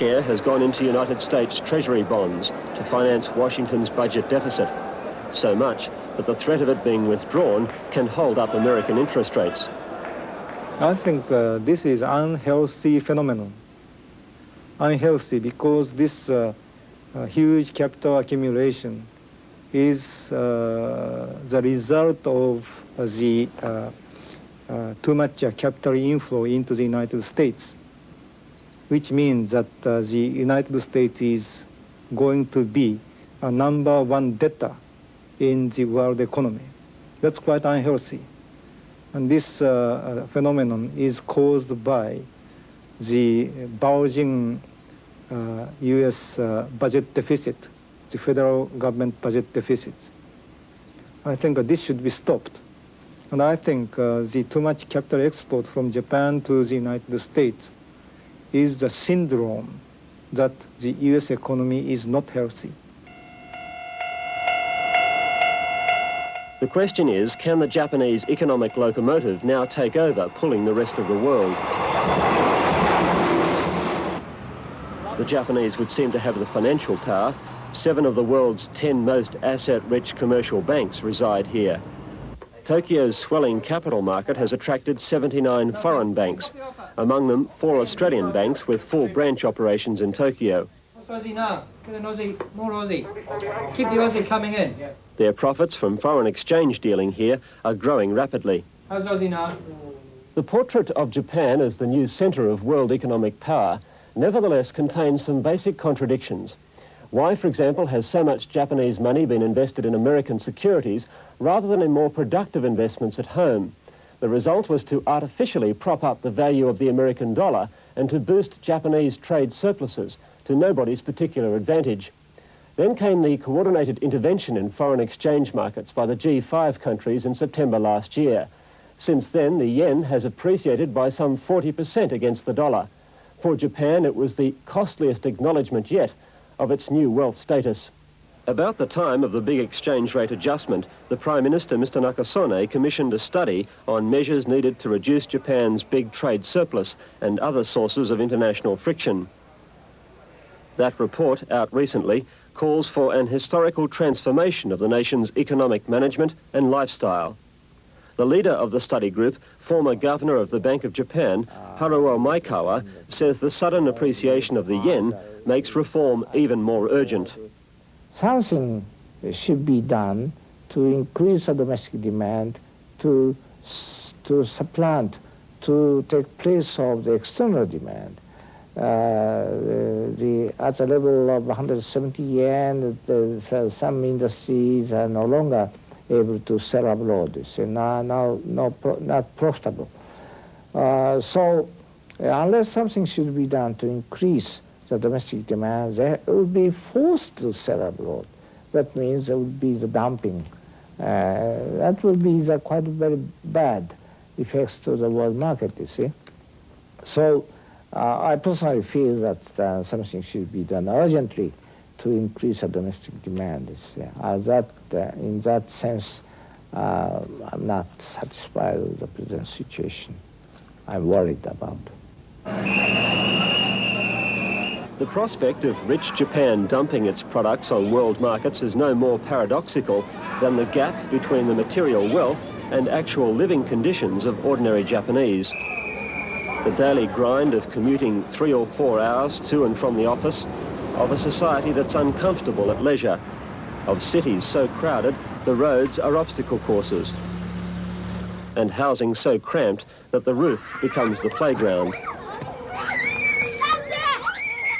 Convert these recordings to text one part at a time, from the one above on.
Share has gone into United States Treasury bonds to finance Washington's budget deficit. So much that the threat of it being withdrawn can hold up American interest rates. I think this is unhealthy phenomenon. Unhealthy because this huge capital accumulation is the result of the too much capital inflow into the United States, which means that the United States is going to be a #1 debtor in the world economy. That's quite unhealthy. And this phenomenon is caused by the bulging U.S. Budget deficit, the federal government budget deficits. I think this should be stopped. And I think the too much capital export from Japan to the United States is the syndrome that the U.S. economy is not healthy. The question is, can the Japanese economic locomotive now take over, pulling the rest of the world? The Japanese would seem to have the financial power. 7 of the world's 10 most asset-rich commercial banks reside here. Tokyo's swelling capital market has attracted 79 foreign banks, among them 4 Australian banks with full branch operations in Tokyo. Aussie now. Get an Aussie, more Aussie. Keep the Aussie coming in. Their profits from foreign exchange dealing here are growing rapidly. How's Aussie now? The portrait of Japan as the new centre of world economic power nevertheless contains some basic contradictions. Why, for example, has so much Japanese money been invested in American securities rather than in more productive investments at home? The result was to artificially prop up the value of the American dollar and to boost Japanese trade surpluses to nobody's particular advantage. Then came the coordinated intervention in foreign exchange markets by the G5 countries in September last year. Since then, the yen has appreciated by some 40% against the dollar. For Japan, it was the costliest acknowledgement yet of its new wealth status. About the time of the big exchange rate adjustment, the Prime Minister, Mr. Nakasone, commissioned a study on measures needed to reduce Japan's big trade surplus and other sources of international friction. That report, out recently, calls for an historical transformation of the nation's economic management and lifestyle. The leader of the study group, former governor of the Bank of Japan, Haruo Maekawa, says the sudden appreciation of the yen makes reform even more urgent. Something should be done to increase the domestic demand, to supplant, to take place of the external demand. At the level of 170 yen, some industries are no longer able to sell abroad. So not profitable. So unless something should be done to increase the domestic demand, they will be forced to sell abroad. That means there will be the dumping. That will be the quite very bad effects to the world market, you see. So I personally feel that something should be done urgently to increase the domestic demand. In that sense, I'm not satisfied with the present situation. I'm worried about. The prospect of rich Japan dumping its products on world markets is no more paradoxical than the gap between the material wealth and actual living conditions of ordinary Japanese. The daily grind of commuting 3 or 4 hours to and from the office, of a society that's uncomfortable at leisure, of cities so crowded the roads are obstacle courses, and housing so cramped that the roof becomes the playground.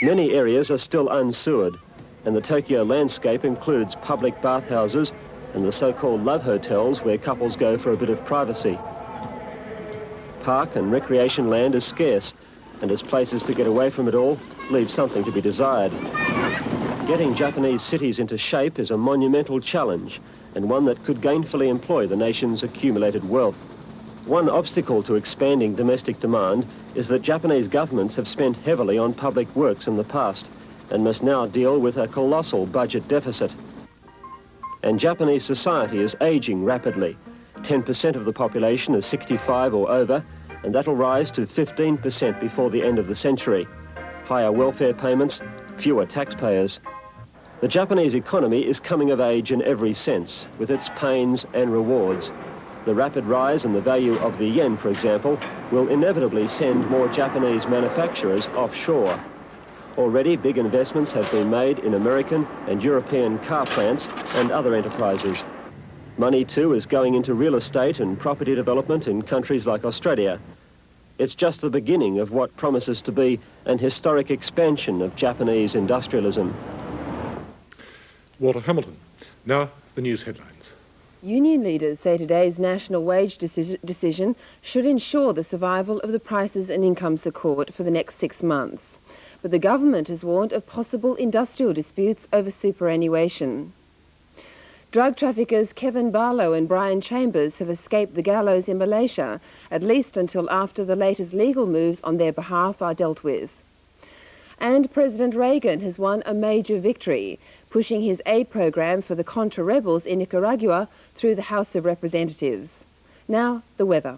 Many areas are still unsewered, and the Tokyo landscape includes public bathhouses and the so-called love hotels where couples go for a bit of privacy. Park and recreation land is scarce, and as places to get away from it all leave something to be desired. Getting Japanese cities into shape is a monumental challenge, and one that could gainfully employ the nation's accumulated wealth. One obstacle to expanding domestic demand is that Japanese governments have spent heavily on public works in the past and must now deal with a colossal budget deficit. And Japanese society is aging rapidly. 10% of the population is 65 or over, and that'll rise to 15% before the end of the century. higher welfare payments, fewer taxpayers. The Japanese economy is coming of age in every sense, with its pains and rewards. The rapid rise in the value of the yen, for example, will inevitably send more Japanese manufacturers offshore. Already, big investments have been made in American and European car plants and other enterprises. Money, too, is going into real estate and property development in countries like Australia. It's just the beginning of what promises to be an historic expansion of Japanese industrialism. Walter Hamilton. Now, the news headlines. Union leaders say today's national wage decision should ensure the survival of the prices and incomes accord for the next 6 months. But the government has warned of possible industrial disputes over superannuation. Drug traffickers Kevin Barlow and Brian Chambers have escaped the gallows in Malaysia, at least until after the latest legal moves on their behalf are dealt with. And President Reagan has won a major victory, pushing his aid program for the Contra rebels in Nicaragua through the House of Representatives. Now, the weather.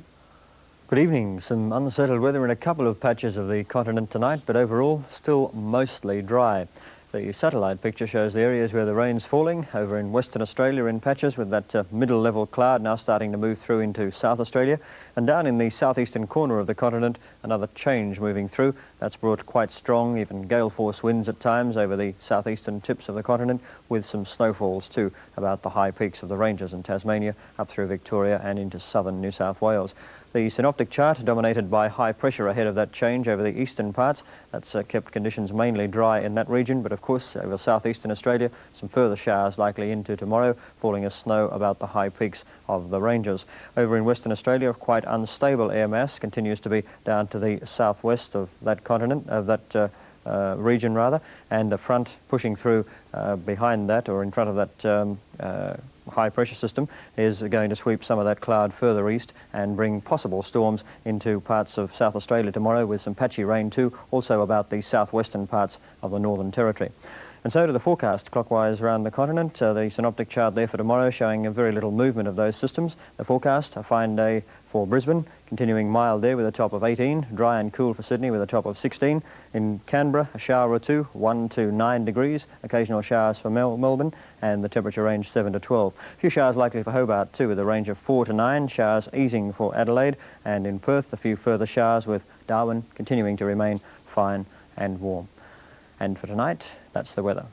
Good evening. Some unsettled weather in a couple of patches of the continent tonight, but overall still mostly dry. The satellite picture shows the areas where the rain's falling, over in Western Australia in patches, with that middle level cloud now starting to move through into South Australia. And down in the southeastern corner of the continent, another change moving through. That's brought quite strong, even gale force winds at times over the southeastern tips of the continent, with some snowfalls too about the high peaks of the ranges in Tasmania, up through Victoria and into southern New South Wales. The synoptic chart dominated by high pressure ahead of that change over the eastern parts. That's kept conditions mainly dry in that region, but of course over southeastern Australia some further showers likely into tomorrow, falling as snow about the high peaks of the ranges. Over in Western Australia, quite unstable air mass continues to be down to the southwest of that continent, of that region rather, and the front pushing through behind that, or in front of that high pressure system, is going to sweep some of that cloud further east and bring possible storms into parts of South Australia tomorrow, with some patchy rain too, also about the southwestern parts of the Northern Territory. And so to the forecast clockwise around the continent. The synoptic chart there for tomorrow showing a very little movement of those systems. The forecast, a fine day for Brisbane, continuing mild there with a top of 18, dry and cool for Sydney with a top of 16. In Canberra, a shower or two, 1 to 9 degrees, occasional showers for Melbourne, and the temperature range 7 to 12. A few showers likely for Hobart too, with a range of 4 to 9, showers easing for Adelaide, and in Perth a few further showers, with Darwin continuing to remain fine and warm. And for tonight, that's the weather.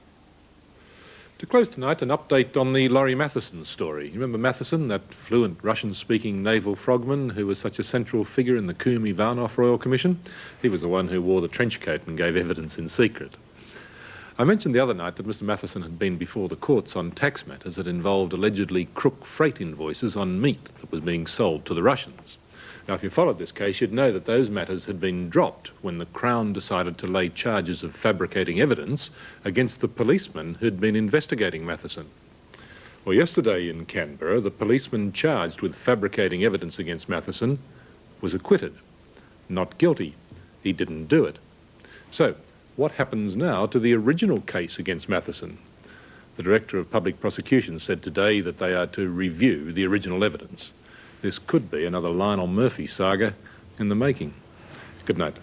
To close tonight, an update on the Laurie Matheson story. You remember Matheson, that fluent Russian-speaking naval frogman who was such a central figure in the Coombe-Ivanov Royal Commission? He was the one who wore the trench coat and gave evidence in secret. I mentioned the other night that Mr. Matheson had been before the courts on tax matters that involved allegedly crook freight invoices on meat that was being sold to the Russians. Now, if you followed this case, you'd know that those matters had been dropped when the Crown decided to lay charges of fabricating evidence against the policeman who'd been investigating Matheson. Well, yesterday in Canberra, the policeman charged with fabricating evidence against Matheson was acquitted. Not guilty. He didn't do it. So, what happens now to the original case against Matheson? The Director of Public Prosecutions said today that they are to review the original evidence. This could be another Lionel Murphy saga in the making. Good night.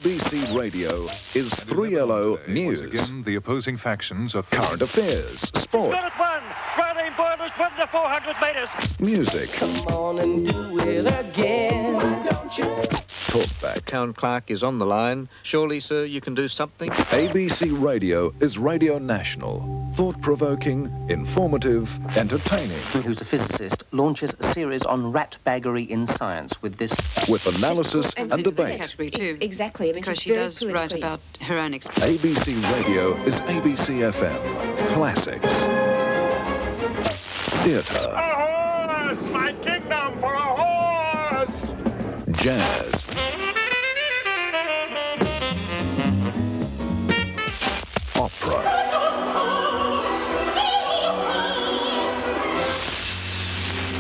BBC Radio is 3LO News. Once again, the opposing factions of Current affairs, sport. Got it won. Riley Boilers won the 400 metres. Music. Come on and do it again. Don't you? Talkback. Town clerk is on the line. Surely, sir, you can do something? ABC Radio is Radio National. Thought-provoking, informative, entertaining. Who's a physicist, launches a series on rat-baggery in science with this... With analysis and debate. Exactly. Because she does write about her own experience. ABC Radio is ABC FM. Classics. Theatre. A horse! My kingdom for a horse! Jazz. Opera.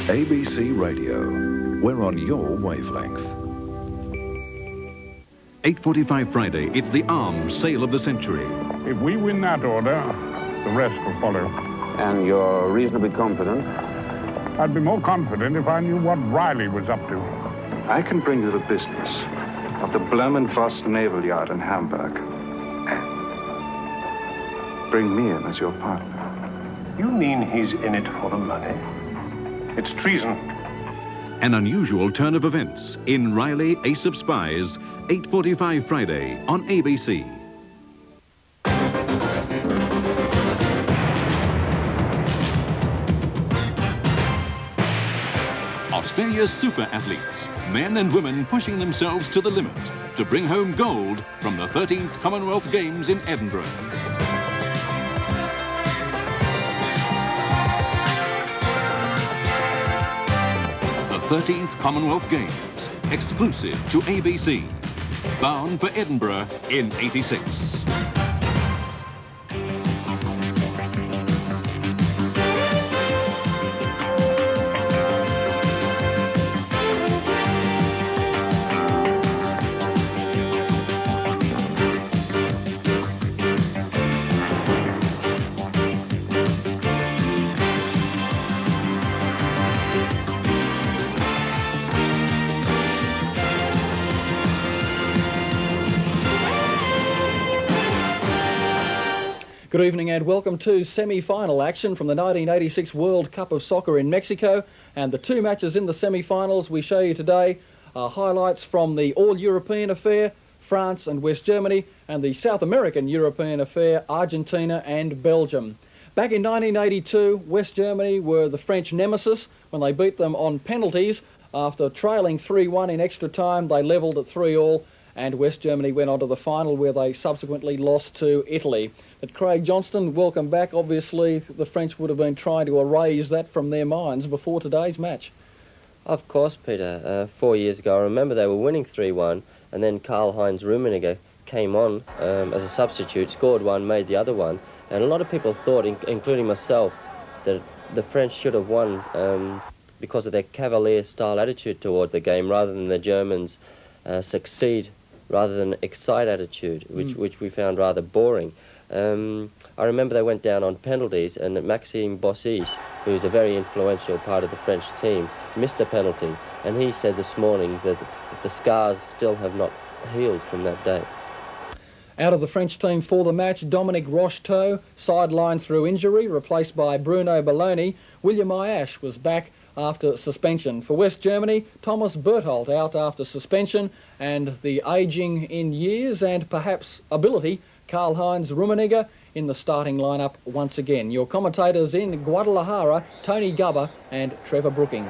ABC Radio. We're on your wavelength. 8:45 Friday, it's the arms sale of the century. If we win that order, the rest will follow. And you're reasonably confident? I'd be more confident if I knew what Riley was up to. I can bring you the business of the Blum & Voss Naval Yard in Hamburg. Bring me in as your partner. You mean he's in it for the money? It's treason. An unusual turn of events in Riley, Ace of Spies, 8:45 Friday on ABC. Australia's super athletes, men and women pushing themselves to the limit to bring home gold from the 13th Commonwealth Games in Edinburgh. The 13th Commonwealth Games, exclusive to ABC, bound for Edinburgh in '86. Good evening and welcome to semi-final action from the 1986 World Cup of Soccer in Mexico, and the two matches in the semi-finals we show you today are highlights from the All-European affair, France and West Germany, and the South American European affair, Argentina and Belgium. Back in 1982, West Germany were the French nemesis when they beat them on penalties. After trailing 3-1 in extra time, they levelled at 3-3, and West Germany went on to the final where they subsequently lost to Italy. But Craig Johnston, welcome back. Obviously, the French would have been trying to erase that from their minds before today's match. Of course, Peter. 4 years ago, I remember they were winning 3-1, and then Karl-Heinz Rummenigge came on as a substitute, scored one, made the other one, and a lot of people thought, including myself, that the French should have won because of their cavalier-style attitude towards the game, rather than the Germans succeed rather than excite attitude, which we found rather boring. I remember they went down on penalties, and Maxime Bossy, who's a very influential part of the French team, missed the penalty, and he said this morning that the scars still have not healed from that day. Out of the French team for the match, Dominique Rocheteau, sidelined through injury, replaced by Bruno Belloni. William Ayash was back after suspension. For West Germany, Thomas Berthold out after suspension, and the ageing in years and perhaps ability, Karl-Heinz Rummenigge in the starting lineup once again. Your commentators in Guadalajara, Tony Gubber and Trevor Brooking.